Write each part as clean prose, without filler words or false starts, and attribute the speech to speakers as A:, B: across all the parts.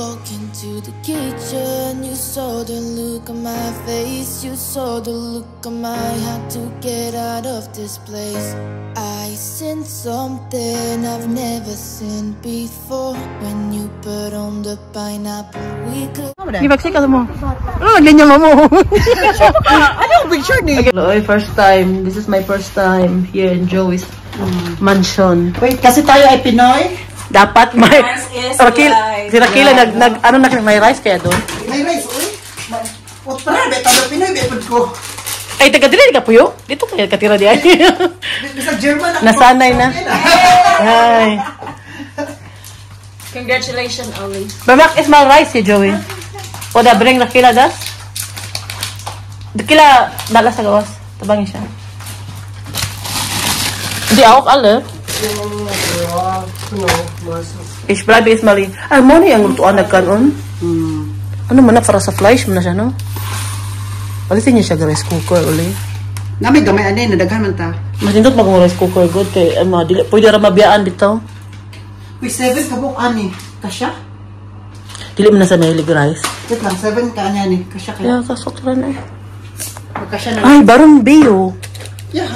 A: walk into the kitchen, you saw the look on my face, you saw the look on my heart to get out of this place. I sensed something I've never seen before when you put on the pineapple. We could.
B: Gibaksi ka mo. Ano ganyan mo?
C: Ano yung picture ni?
B: Okay, first time. This is my first time here in Joey's mansion.
C: Wait, kasi tayo ay Pinoy.
B: Dapat may si Rakila ano na may rice kaya doon.
C: May rice, uy. Ut para beto Pinoy bepod ko.
B: Ay taga dili ka puyo. Dito kaya katira di ay.
C: Sa German ako.
B: Nasanay na. Ay.
D: Congratulations, Ali.
B: Mamak is mal rice si Joey. O da bring Rakila das. Rakila dala sa gawas. Tabangin siya. Hindi ako alle. Ich bleibe jetzt mal in. Ay, mo na yung lutuan nagkaroon. Ano man na, para sa flash mo na siya, no? Palitin niya siya rice cooker, uli.
C: Namay gamay ani, nadaghan man ta.
B: Matindot mag-rice cooker, good. Kay, pwede rin mabiyaan dito.
C: Uy, 7 kabuk ani. Kasya?
B: Dili mo na sa mahilig rice.
C: Wait lang, 7 ka anya ni. Kasya kaya.
B: Kaya, kasok rin eh.
C: Magkasya na.
B: Ay, barong biyo.
C: Yeah.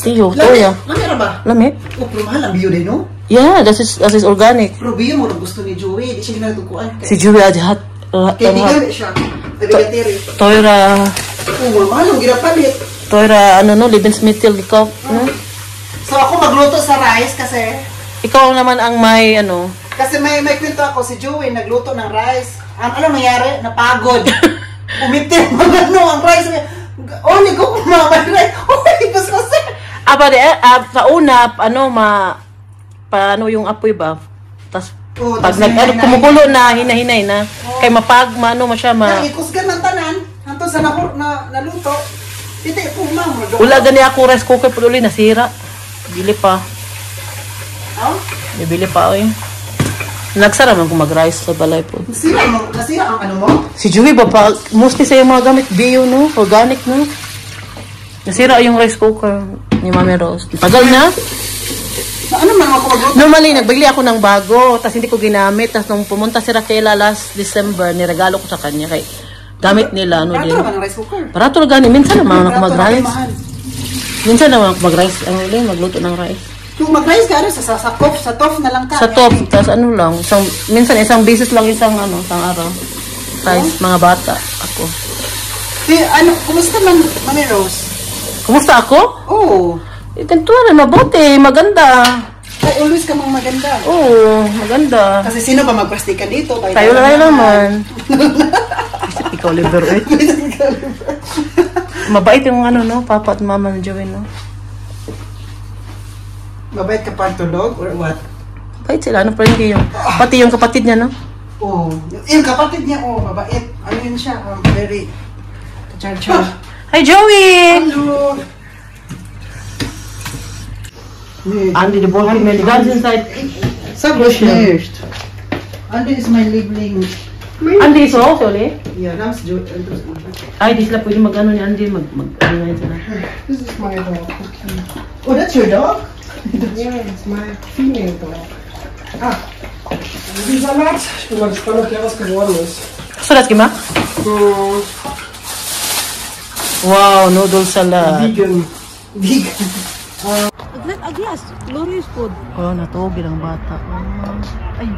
B: Tiyo, toya.
C: Lamira ba?
B: Lamit?
C: Oh, pero mahal ang bio din, no?
B: Yeah, that is organic.
C: Pero bio mo rin gusto ni Joey. Di siya ginatukuan.
B: Si Joey ajahat.
C: Kaya di gamit siya. Nabigatiri.
B: Toyra.
C: Oh, mahal ang ginapalit.
B: Toyra, ano no, Lebensmittel, ikaw.
C: So ako magluto sa rice kasi
B: Ikaw naman ang may, ano.
C: kasi may kwento ako si Joey nagluto ng rice. Ano nangyari? Napagod. Umitin mga ang rice. Oh, hindi ko kumamay rice. Oh, ibas kasi.
B: Sa una, paano yung apoy ba? Tas, pag kumukulo na, hinahinay na. Kay maano mo siya,
C: Ikusgan ng tanan. Hanto sa naluto. Ito, pumang.
B: Wala gani ako rice cooker, pero uli nasira. Bili pa.
C: Oh?
B: Bibili pa, oy. Nagsara man kung mag-rice sa balay po.
C: Nasira ang ano mo?
B: Si Joey ba pa, mostly sa yung mga gamit, bio, no? Organic, no? Nasira yung rice cooker ni Mami Rose. Tagal na?
C: Ano man ako magluto?
B: Normally, nagbili ako ng bago, tas hindi ko ginamit. Tas nung pumunta si Raquela last December, niregalo ko sa kanya. Kay gamit nila, ano din.
C: Barato naman ang rice cooker.
B: Barato na gani. Minsan naman ako mag-rice. Minsan naman ako mag-rice. Ano din, magluto ng rice.
C: Kung mag-rice ka, sa tof na lang ka.
B: Sa top, tas ano lang. Minsan isang beses lang isang araw. Size, mga bata. Ako.
C: Kumusta man, Mami Rose?
B: Kumusta ako?
C: Oo.
B: Ganito rin, mabuti, maganda.
C: Ay, always ka mang maganda.
B: Oo, maganda.
C: Kasi sino ba magpastikan dito?
B: Tayo lang naman. Isip ikaw, liber, eh. Mabait yung no, papa at mama ng Joey, no?
C: Mabait ka pagtulog or what?
B: Mabait sila, ano pa rin yung, pati yung kapatid niya, no?
C: Oo. Yung kapatid niya, mabait. Ano yun siya? Very char-char.
B: Hi, Joey!
C: Hello!
B: Andy, the ball game, the guns inside.
C: Sag nicht. Andy is my Liebling.
B: Andy is also, ulit?
C: Yeah, that's Joe.
B: Ay, di sila pwede mag-ano ni Andy, mag-ano na sila.
C: This is my dog. Oh, that's your dog? Yeah, it's my female dog.
E: Die Salat. Ich bin mal gespannt, ob der was geworden ist.
B: Hast du das gemacht? Wow, noodle salad.
E: Vegan.
D: Aglas, glorious food.
B: Oh, natulog ang bata. Ay,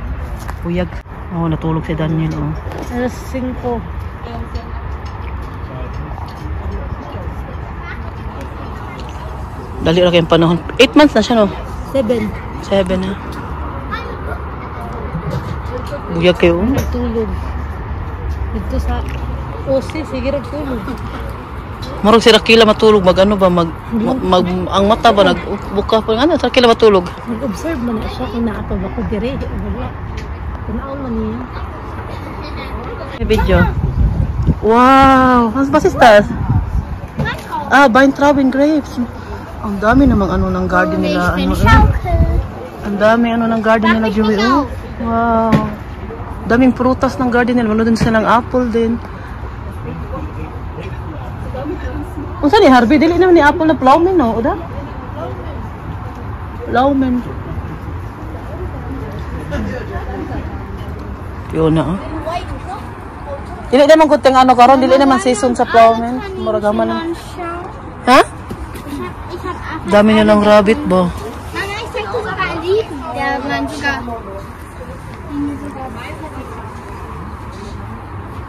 B: puyag. Oh, natulog si Daniel, oh.
D: Alas 5.
B: Dali lang kayong panahon. 8 months na siya, no?
D: 7.
B: 7 na. Buyag kayo.
D: Natulog. Dito sa OC, sige nagtulog.
B: Marag si Rakila matulog, ang mata ba, nagbuka pa, si Rakila matulog?
D: Nag-observe man na siya, kinaatog ako dire. Wala. Tanaon man niya.
B: May video. Wow! Mas basistas? Weintrauben grapes. Ang dami namang ng garden nila. Ang dami ng garden nila, Joey. Oh. Wow! Daming prutas ng garden nila. Manood din silang apple din. Kung saan ni Harvey? Dili naman ni apple na plowman, no? Oda? Plowman. Yun na, oh. Dili naman guteng ano karon, dili naman season sa plowman. Murag man. Ha? Dami niya ng rabbit ba?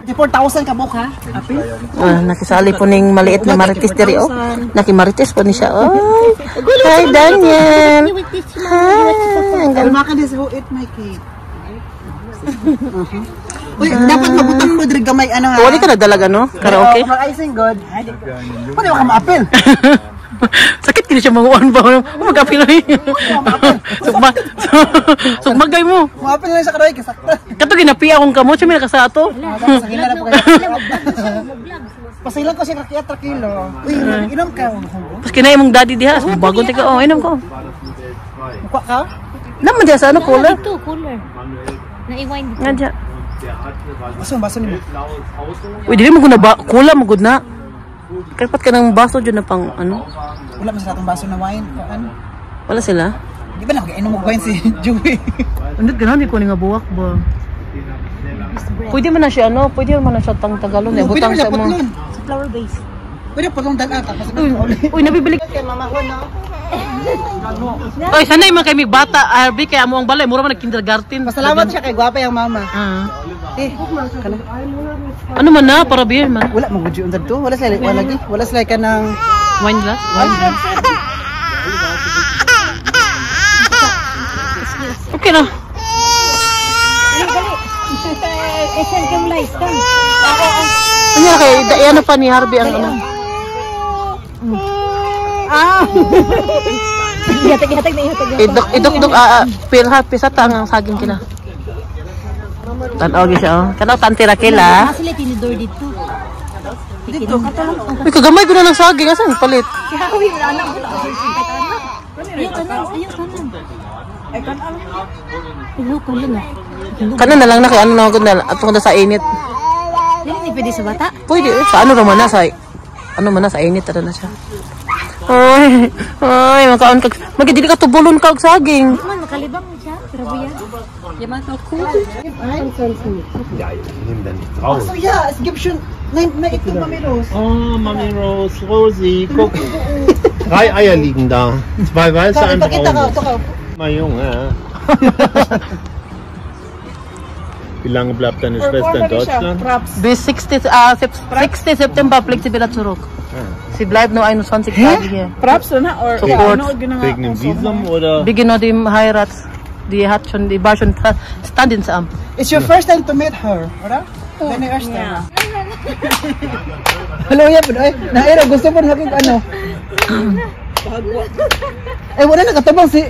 C: Di 4,000 ka buka, apil?
B: Nakisali po ning maliit na marites diri, oh. Nakimarites po ni siya. Oh. Hi, Daniel. Hi.
C: Kalma ka din sa who eat my cake. Uy, dapat mabutang mo diri gamay ano ha.
B: Wali ka nagdalaga no? Karaoke.
C: Mag-icing good. Pwede mo ka ma-apil.
B: Sakit kini siya manguan ba? Mag-apil na eh. Sugmagay mo.
C: Ma-apil na sa karaoke sakta.
B: Kato ginapi akong kamo, siya may nakasato.
C: Sa gila na po kayo. Pasilang ko siya kakiyatra kilo. Uy, inom ka.
B: Pas kinay mong daddy diha, bagong tika, oh, inom ko.
C: Mukha ka?
B: Naman diya sa ano, cooler.
D: Ito, cooler. Naiwain dito.
B: Nga diya.
C: Baso ni mo.
B: Uy, dili mo guna ba? Kula mo guna. Karpat ka ng baso dyan na pang ano?
C: Wala man sa atong baso na wine. Ano?
B: Wala sila?
C: Di ba nakainom mo wine si Joey?
B: Andit gano'n, di ko nga buwak ba? Pwede man na siya ano? Pwede man na siya tang tagalon.
C: Pwede
B: Butang
C: mo
B: sa
C: siya
B: mo.
C: putlon.
D: Sa flower base.
C: Pwede putlong dala.
B: Uy, nabibili.
C: Kay Mama Juan no?
B: Oy, sanay man kay mig bata, RB kay amo ang balay, mura man nag-kindergarten.
C: Pasalamat siya kay gwapa yung mama.
B: Ano man na para beer man.
C: Wala magudyo undan to. Wala sila lagi. Wala sila ka ng
B: Wine glass. Okay na.
D: Send kang lights ka.
B: Ano kay ano pa ni Harvey ang ano?
D: Ihatag na ihatag.
B: Idok pirhat pisata ang saging kina. Tanaw gi siya oh. Tanaw tantira kila.
D: Sila tinidor dito. Dito
B: Uy, kagamay ko na ng saging asan palit.
D: Uy, wala na. Ayaw tanan. Ay kanan. Ayaw kanan na.
B: Kanan na lang na kay ano na gud na atong sa init.
D: Hindi pwede sa bata.
B: Pwede sa ano raman na sa ano man na sa init na siya. Oy, makaon kag magdili ka tubulon kag saging.
D: Man makalibang siya, pero buya. Yamato ko.
C: So yeah, es gibt schon na ito Mami Rose.
F: Oh, Mami Rose, Rosi, guck. 3 Eier liegen da. 2 weiße, ein braunes. Mein Junge. Wie lange bleibt deine Schwester in Deutschland?
B: Bis 60 September fliegt sie wieder zurück. Sie bleibt nur 21 Tage hier. Support.
F: Wegen dem Visum oder?
B: Wegen noch dem Heirat. Die war schon Standesamt.
C: It's your first time to meet her, oder? Deine erste. Yeah. Hello, ya, naira gusto mo nakin ano? Wala nakatabang si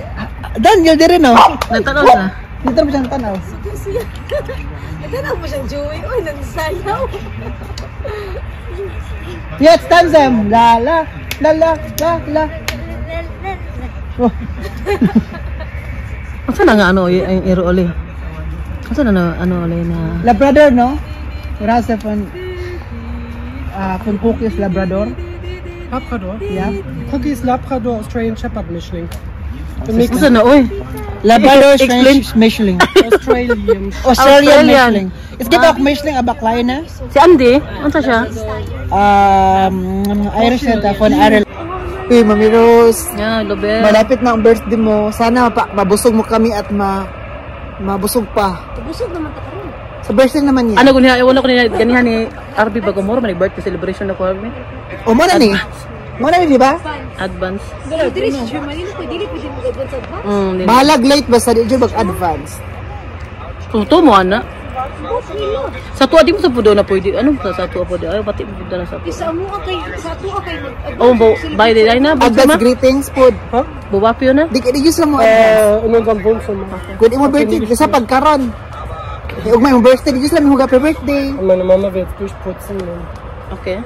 C: Daniel dire no.
B: Natanaw na.
C: Dito mo siyang tanaw.
D: Tanaw mo siyang Joey. Uy, nagsayaw.
C: Yes, tandem. La la la la la la.
B: Asa na nga ano ang iro oli? Asa na ano oli na
C: Labrador no? Rasa von Cookies Labrador.
E: Labrador?
C: Ja.
E: Cookies Labrador Australian Shepherd Mischling.
B: Asa na oy?
C: Labrador Mischling.
E: Australian.
C: Mischling. Es gibt auch Mischling, aber kleine.
B: Si Andy, unsa siya?
C: Irish Center von Ireland. Hey, Mami Rose.
B: Yeah, Lobel.
C: Malapit na ang birthday mo. Sana mabusog mo kami at mabusog pa.
D: Busog naman ka rin.
C: Sa birthday naman yan.
B: Ano ko niya, wala ko niya ganihan ni Arby Bagomoro, man birthday celebration na ko Arby.
C: O, mo na ni. Mo na ni, di ba?
B: Advance.
D: Dili si Germany ko, dili pwede mo advance advance.
C: Balag late basta di mag-advance.
B: Tuto mo ana. Sa tuwa di mo sa pudo na pwede. Ano sa tuwa po di? Ay, pati mo pudo na sa tuwa.
D: Isa mo kay sa tuwa kay
B: Oh, by the day na.
C: Advance greetings po.
B: Bubapyo na.
C: Di use lang mo advance.
E: Unang bunso mo.
C: Kung di mo birthday, isa pagkaron. Ug may birthday, di use lang mo happy birthday.
E: Meine Mama wird durchputzen.
B: Okay.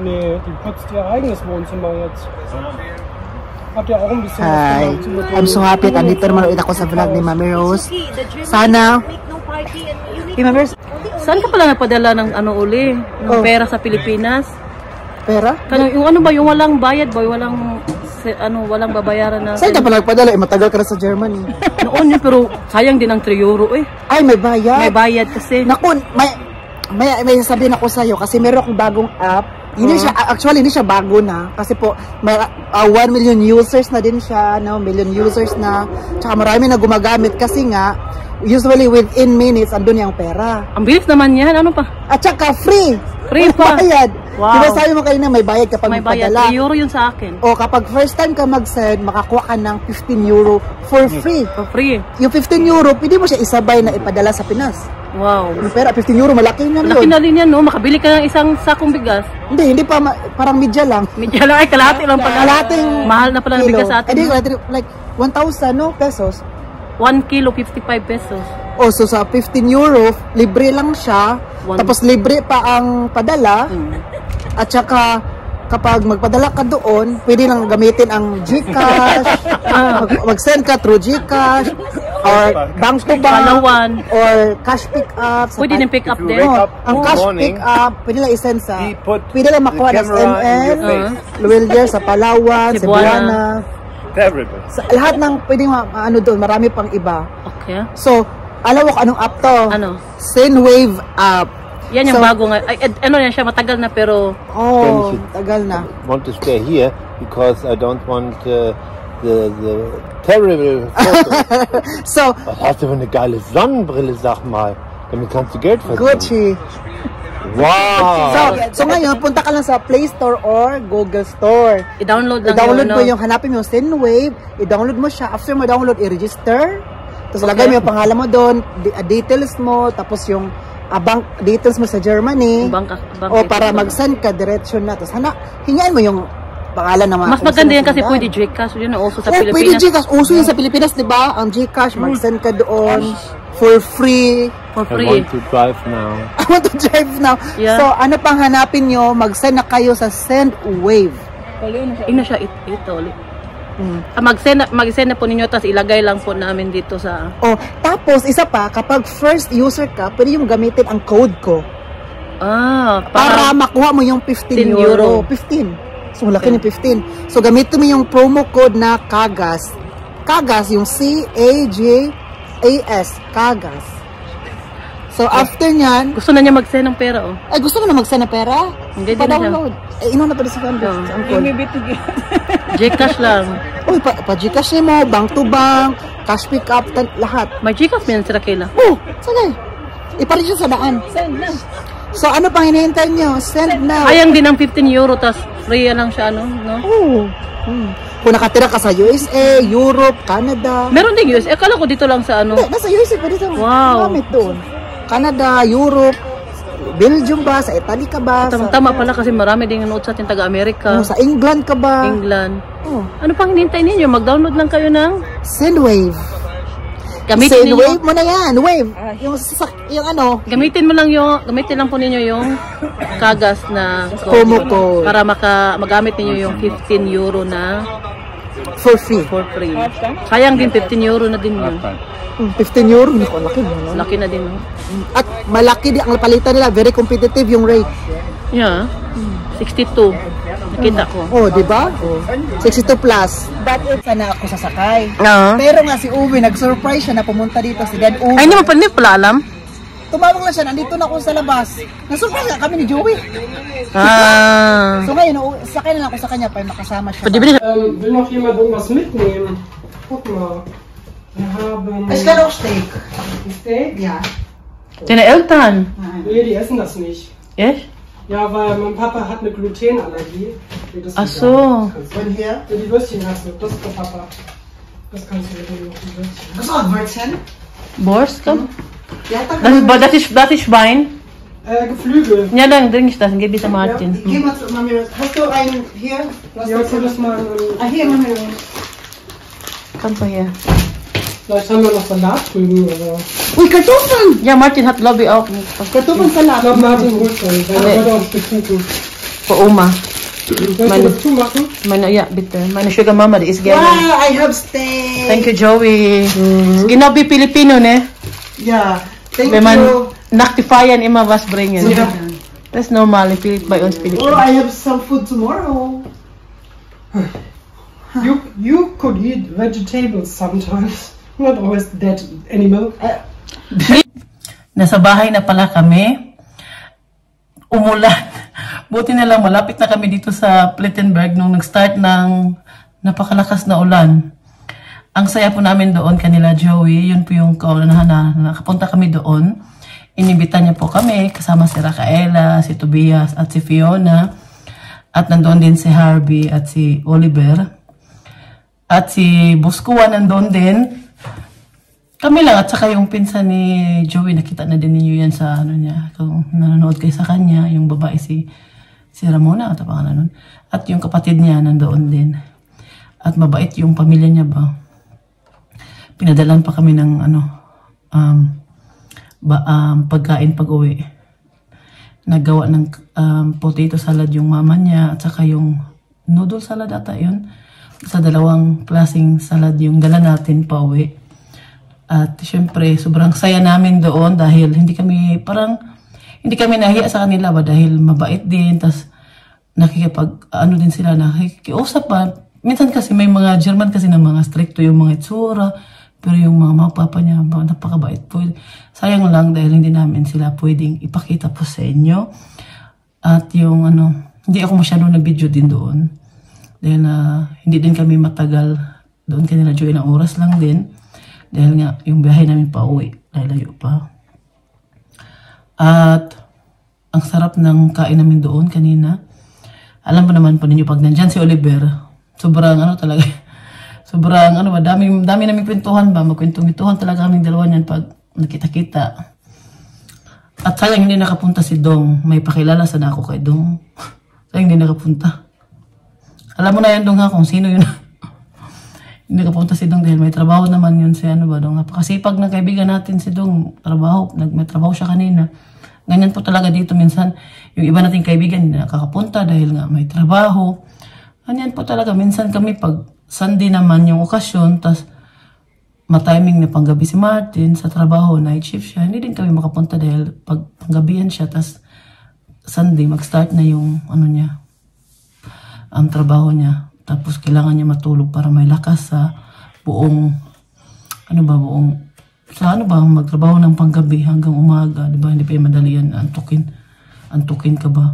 E: Nee, die putzt ihr eigenes Wohnzimmer jetzt. Habt ihr auch ein bisschen
C: Hi. I'm so happy at andito naman ulit ako sa vlog ni Mami Rose. Sana Mami Rose,
B: Saan ka pala napadala ng ano uli? Ng pera sa Pilipinas?
C: pera?
B: Yung ano ba? Yung walang bayad ba? Yung walang walang babayaran na.
C: Saan ka pa nagpadala? Matagal ka na sa Germany.
B: Noon yun, pero sayang din ang 3 euro eh.
C: Ay, may bayad.
B: May bayad kasi.
C: Naku, may sabihin ako sa'yo kasi meron akong bagong app. Hindi siya, actually, hindi siya bago na. Kasi po, may 1 million users na din siya, no? Million users na. Tsaka marami na gumagamit kasi nga, usually within minutes, andun yung pera.
B: Ang bilis naman yan, ano pa?
C: At saka free.
B: Free pa.
C: Bayad.
B: Wow.
C: Diba sabi mo kanina may bayad kapag
B: May bayad,
C: magpadala?
B: 3 euro yun sa akin.
C: O kapag first time ka mag-send, makakuha ka ng 15 euro for free.
B: For free.
C: Yung 15 euro, pwede mo siya isabay na ipadala sa Pinas.
B: Wow.
C: Yung pera, 15 euro, malaki na
B: Laki
C: yun.
B: na rin yan, no? Makabili ka ng isang sakong bigas.
C: Hindi pa, parang media lang.
B: Medyo lang, ay kalahati lang pala.
C: Kalahating
B: Mahal na pala ang
C: kilo.
B: bigas sa atin.
C: Eh, like 1,000 no, pesos.
B: 1 kilo, 55 pesos.
C: O, so sa 15 euro, libre lang siya. Tapos libre pa ang padala. At saka, kapag magpadala ka doon, pwede lang gamitin ang GCash. Mag-send ka through GCash. Or bank to bank.
B: Palawan.
C: Or cash pick up.
B: Pwede din pick up din.
C: No, ang cash
F: morning,
C: pick up, pwede lang isend sa,
F: he put
C: pwede lang makuha
F: the
C: ng
F: camera in
C: MN,
F: your face.
C: Luwilder, sa Palawan,
B: Cebuana.
C: Cebuana.
F: Terrible.
C: Sa lahat ng pwedeng ano doon, marami pang iba.
B: Okay.
C: So, alam mo kung anong app to?
B: Ano?
C: Sendwave app.
B: Yan yung
C: So,
B: bago nga. Ay, ano yan siya, matagal na pero...
C: Oh, tagal na.
F: Want to stay here because I don't want the terrible photo.
C: So,
F: Was hast du für eine geile Sonnenbrille, sag mal. Damit kannst du Geld verdienen.
C: Gucci.
F: Wow.
C: So ngayon, punta ka lang sa Play Store or Google Store.
B: I-download lang
C: I-download
B: yun,
C: mo
B: no?
C: yung, hanapin mo yung Sendwave, i-download mo siya. After mo download, i-register. Tapos lagay mo yung pangalan mo doon, details mo, tapos yung bank details mo sa Germany.
B: Bank
C: O para mag-send ka, diretsyon na. Tapos hingaan mo yung pangalan ng mga...
B: Mas maganda yan kasi pwede Gcash. Yun ang uso sa
C: Pwede
B: Pilipinas.
C: Gcash. Uso yun sa Pilipinas, di ba? Ang Gcash, mag-send ka doon for free.
B: For
F: I
B: free.
F: want to drive now.
C: I want to drive now.
B: Yeah.
C: So, ano pang hanapin nyo? Mag-send na kayo sa Sendwave.
B: Ina siya, ito ulit. Mag-send na po ninyo, tapos ilagay lang po namin dito sa...
C: Oh, tapos, isa pa, kapag first user ka, pwede yung gamitin ang code ko. Para makuha mo yung 15 euro. 15. So, laki ng 15. So, gamitin mo yung promo code na KAGAS. KAGAS, yung C-A-G-A-S. KAGAS. So, after nyan,
B: Gusto na niya mag-send ng pera, oh.
C: ay, gusto mo na mag-send na pera?
B: Hindi din
C: Pa-download. Eh, inuna pa din sa code.
B: Gcash lang.
C: Uy, pa-Gcash mo, bank to bank, cash pick up, lahat.
B: May Gcash mo yan sila Kayla.
C: Oh, sige. Iparin siya sa daan.
D: Send na.
C: So, ano pang hinihintay nyo? Send now.
B: Sayang din ang 15 euro, tapos free lang siya, ano, no?
C: Oh. Kung nakatira ka sa USA, Europe, Canada.
B: Meron din US. Akala ko dito lang sa ano.
C: Hindi, nasa USA pa dito.
B: Wow.
C: Gamit doon. Canada, Europe, Belgium ba? Sa Italy ka ba?
B: Tama pala kasi marami din nanood sa ating taga-Amerika.
C: Sa England ka ba?
B: England.
C: Oh.
B: Ano pang hinihintay ninyo? Mag-download lang kayo ng...
C: Sendwave.
B: Gamitin
C: Sendwave
B: ninyo.
C: mo na yan. Wave. Yung ano.
B: Gamitin lang po ninyo yung kagas na
C: Promo code.
B: para magamit ninyo yung 15 euro na
C: For free.
B: for free. Sayang din 15 euro na din yun.
C: 15 euro. Hindi ko laki mo. No?
B: Laki na din. No?
C: At malaki din ang palitan nila. Very competitive yung rate.
B: Yeah. 62. Nakita ko.
C: Oh, di ba? 62 plus. Sana ako sasakay.
B: Oo.
C: Pero nga si Uwe, nag-surprise siya na pumunta dito. Si Dad Uwe.
B: Ay, hindi mo pala alam?
C: Tumawag lang siya, nandito na ako sa labas. Na-surprise nga kami ni Joey. So ngayon, sakay na lang ako sa kanya para makasama siya.
B: Pwede ba niya?
E: Will noch jemand irgendwas mitnehmen? Guck mal. Wir haben
C: Es kann auch Steak.
E: Steak.
C: Ja.
B: Deine Eltern?
E: Nee, die essen das nicht.
B: Echt?
E: Ja, weil mein Papa hat eine Glutenallergie. Das
B: Ach so.
C: Von hier.
E: Ja, die Würstchen hast du. Das ist der Papa. Das kannst du mit noch die Würstchen.
C: Gusto mo Würstchen?
B: Borst? Komm.
C: Ja,
B: Das ist Wein.
E: Geflügel.
B: Ja, dann trinke ich das. Dann gebe ich an Martin.
C: Geh mal zu Mami. Hast du einen hier?
E: Ja, tu das mal.
C: Hier, Mami.
B: Kannst du hier.
E: Vielleicht haben wir noch Salat drüben oder.
C: Uy, Kartoffeln!
B: Ja, Martin hat glaube ich auch nicht.
C: Kartoffelsalat.
E: Ich glaube, Martin holt schon. Weil er uns besuchen.
B: Für Oma.
E: Soll ich das zumachen?
B: Ja, bitte. Meine Sugar Mama, die ist gerne.
C: Wow, I have steak.
B: Thank you, Joey. Genau wie Filipino, ne?
C: Ja, thank
B: Wenn man
C: you.
B: nach den Feiern immer was bringen.
C: Ja.
B: Das ist normal bei uns
C: Oh,
B: Filipino.
C: I have some food tomorrow.
E: You could eat vegetables sometimes. Not always dead animal.
B: Nasa bahay na pala kami. Umulan. Buti na lang malapit na kami dito sa Plettenberg nung nag-start ng napakalakas na ulan. Ang saya po namin doon kanila Joey. Yun po yung kaunahan na nakapunta kami doon. Inimbita niya po kami kasama si Rafaela, si Tobias at si Fiona. At nandoon din si Harvey at si Oliver. At si Buskuwa nandoon din. Kami lang at saka yung pinsan ni Joey. Nakita na din ninyo yan sa ano niya. Kung nanonood kayo sa kanya, yung babae si Ramona at pangalan nun. At yung kapatid niya nandoon din. At mabait yung pamilya niya ba. Pinadalan pa kami ng pagkain pag-uwi. Naggawa ng potato salad yung mama niya at saka yung noodle salad ata yun. Sa dalawang klaseng salad yung dala natin pa uwi. At syempre sobrang saya namin doon dahil hindi kami nahiya sa kanila ba dahil mabait din. Tas din sila, nakikiusap pa. Minsan kasi may mga German kasi na mga stricto yung mga itsura. Pero yung mga papa niya, napakabait po. Sayang lang dahil hindi namin sila pwedeng ipakita po sa inyo. At yung hindi ako masyado nag-video din doon. Dahil hindi din kami matagal doon kanila Joey ng oras lang din. Dahil nga yung biyahe namin pa uwi, layo pa. At ang sarap ng kain namin doon kanina. Alam mo naman po ninyo pag nandyan si Oliver, sobrang talaga. Sobrang dami namin kwentuhan ba, magkwento-kwentuhan talaga kaming dalawa niyan pag nakita-kita. At sayang hindi nakapunta si Dong. May pakilala sana ako kay Dong. Sayang hindi nakapunta. Alam mo na yan Dong ha, kung sino yun. Hindi nakapunta si Dong dahil may trabaho naman yun si Dong. Napakasipag ng kaibigan natin si Dong. May trabaho siya kanina. Ganyan po talaga dito minsan. Yung iba nating kaibigan hindi nakakapunta dahil nga may trabaho. Ganyan po talaga. Minsan kami pag Sunday naman yung okasyon, tas matiming na panggabi si Martin sa trabaho, night shift siya. Hindi din kami makapunta dahil pag panggabihan siya, tas Sunday mag-start na yung ang trabaho niya. Tapos kailangan niya matulog para may lakas sa buong magtrabaho ng panggabi hanggang umaga, di ba? Hindi pa yung madali yan, antukin ka ba?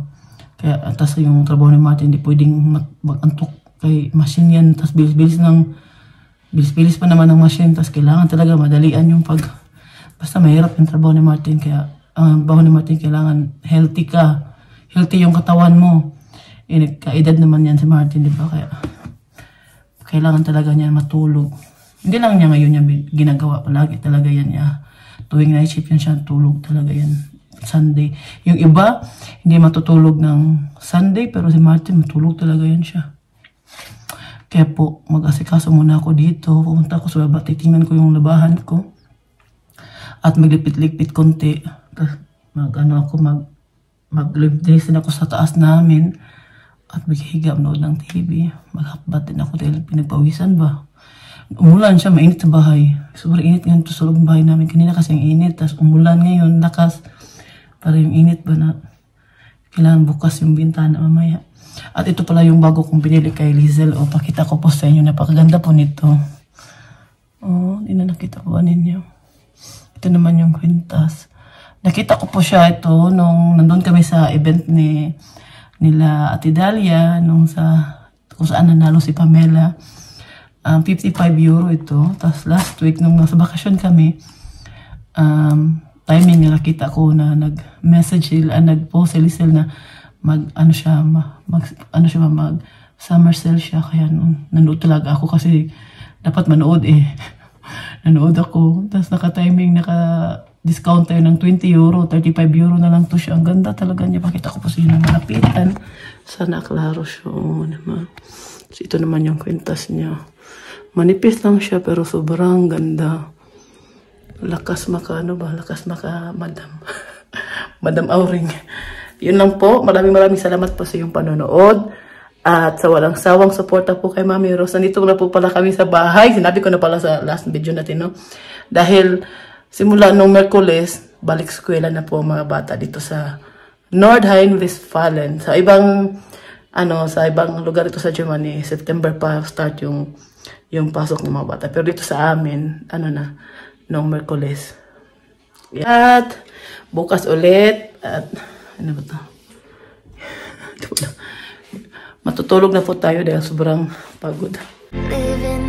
B: Kaya tas yung trabaho ni Martin, hindi pwedeng mag-antok kay machine yan, tas bilis pa naman ng machine, tas kailangan talaga madalian yung basta mahirap yung trabaho ni Martin, kaya ang trabaho ni Martin kailangan healthy yung katawan mo. Kaedad naman yan si Martin, di ba? Kaya kailangan talaga niya matulog. Hindi lang niya ngayon niya ginagawa, palagi talaga yan niya. Tuwing night shift yan siya, tulog talaga yan. Sunday. Yung iba, hindi matutulog ng Sunday, pero si Martin matulog talaga yan siya. Kaya po, mag-asikaso muna ako dito. Pumunta ako sa baba, titingnan ko yung labahan ko. At maglipit-lipit konti. Maglipit ako sa taas namin. At maghihiga, nood ng TV. Maghapbat din ako dahil pinagpawisan ba. Umulan siya, mainit sa bahay. Sobrang init ngayon sa loob ng bahay namin. Kanina kasi ang init, tapos umulan ngayon, lakas. Para yung init ba na kailangan bukas yung bintana mamaya. At ito pala yung bago kong pinili kay Lizel. O, pakita ko po sa inyo. Napakaganda po nito. Oh, hindi na nakita po ba ninyo? Ito naman yung kwintas. Nakita ko po siya ito nung nandun kami sa event nila Ate Dalia. Kung saan nanalo si Pamela. 55 euro ito. Tapos last week, nung nasa bakasyon kami, timing na nakita ko na nag-message sila, nag-post si Lizel na mag summer sale siya, kaya nanood talaga ako kasi dapat manood nanood ako, tapos naka-timing, naka-discount tayo ng 20 euro, 35 euro na lang to siya. Ang ganda talaga niya, pakita ko po sa inyo ng malapitan, sana klaro siya. So, ito naman yung kwintas niya, manipis lang siya pero sobrang ganda. Lakas maka Madam Auring. Yun lang po. Maraming salamat po sa iyong panonood. At sa walang sawang suporta po kay Mami Rose. Nandito na po pala kami sa bahay. Sinabi ko na pala sa last video natin, no? Dahil simula nung Merkules, balik eskwela na po mga bata dito sa Nordrhein-Westfalen. Sa ibang sa ibang lugar ito sa Germany, September pa start yung pasok ng mga bata. Pero dito sa amin, noong Merkulis. At bukas ulit, at ano ba ito? Matutulog na po tayo dahil sobrang pagod.
A: Living